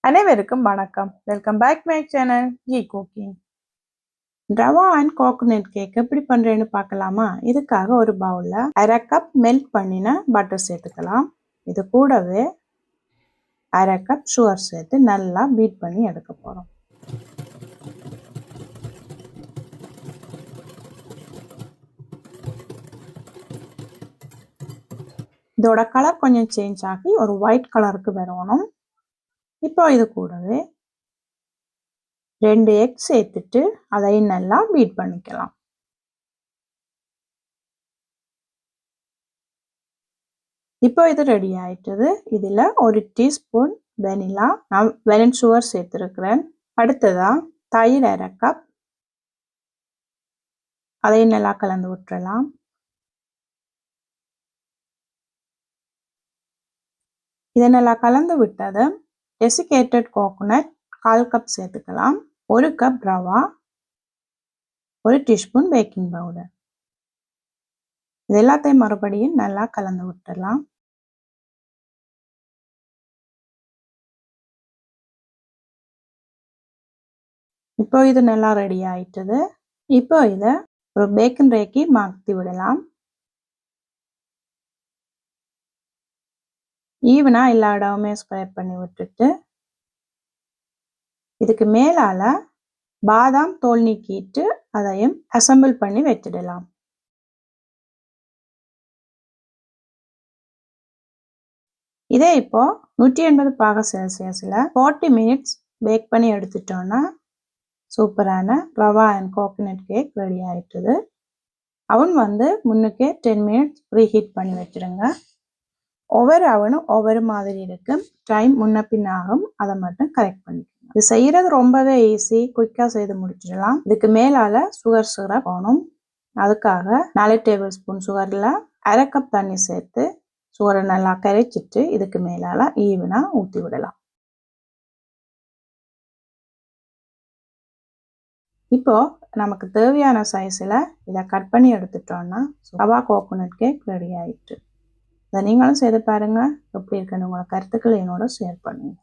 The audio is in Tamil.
அனைவருக்கும் வணக்கம். Welcome back my channel G cooking. Rava and coconut cake எப்படி பண்றேன்னு பார்க்கலாமா? இதுக்காக ஒரு பவுல்ல 1/2 கப் மெல்ட் பண்ணின பட்டர் சேர்த்துக்கலாம். இது கூடவே 1/2 கப் சுகர் சேர்த்து நல்லா பீட் பண்ணி எடுக்க போறோம். இதோட கலர் கொஞ்சம் சேஞ்ச் ஆகி ஒரு ஒயிட் கலருக்கு வரணும். இப்போ இது கூடவே 2 எக் சேர்த்துட்டு அதையும் நல்லா பீட் பண்ணிக்கலாம். இப்போ இது ரெடி ஆயிட்டது. இதில் 1 டீஸ்பூன் வெனிலா, நான் வெனிலா சுகர் சேர்த்துருக்கிறேன். அடுத்ததா தயிர் 1/2 கப், அதையும் நல்லா கலந்து விட்டுறலாம். இதை நல்லா கலந்து விட்டது. டெசிகேட்டட் கோகோனட் 1/4 கப் சேர்த்துக்கலாம். 1 cup rava, 1 teaspoon baking powder. இது எல்லாத்தையும் மறுபடியும் நல்லா கலந்து விட்டுடலாம். இப்போ இது நல்லா ரெடி ஆயிட்டது. இப்போ இதை ஒரு பேக்கிங் ட்ரேக்கு மாற்றி விடலாம். ஈவனா எல்லா இடமுமே ஸ்ப்ரெட் பண்ணி விட்டுட்டு இதுக்கு மேலால பாதாம் தோல் நீக்கிட்டு அதையும் அசம்பிள் பண்ணி வச்சிடலாம். இதே இப்போ 180 பாக செல்சியஸ்ல 40 மினிட்ஸ் பேக் பண்ணி எடுத்துட்டோம்னா சூப்பரான rava and coconut cake ready ஆயிட்டுது. அவன் முன்னுக்கே 10 மினிட்ஸ் ப்ரீஹீட் பண்ணி வச்சிருங்க. ஒவ்வொரு அவனும் ஒவ்வொரு மாதிரி இருக்கு. டைம் முன்ன பின் ஆகும், அதை மட்டும் கரெக்ட் பண்ணிக்கணும். இது செய்யறது ரொம்பவே ஈஸி, குயிக்கா செய்து முடிச்சிடலாம். இதுக்கு மேலால சுகர் சிரப் போகணும். அதுக்காக 4 டேபிள் ஸ்பூன் சுகர்ல 1/2 கப் தண்ணி சேர்த்து சுகரை நல்லா கரைச்சிட்டு இதுக்கு மேலால ஈவனா ஊற்றி விடலாம். இப்போ நமக்கு தேவையான சைஸ்ல இதை கட் பண்ணி எடுத்துட்டோம்னா ரவா கோகோனட் கேக் ரெடி ஆயிட்டு. இதை நீங்களும் செய்து பாருங்க. எப்படி இருக்குன்னு உங்களோட கருத்துக்களை என்னோட ஷேர் பண்ணுங்க.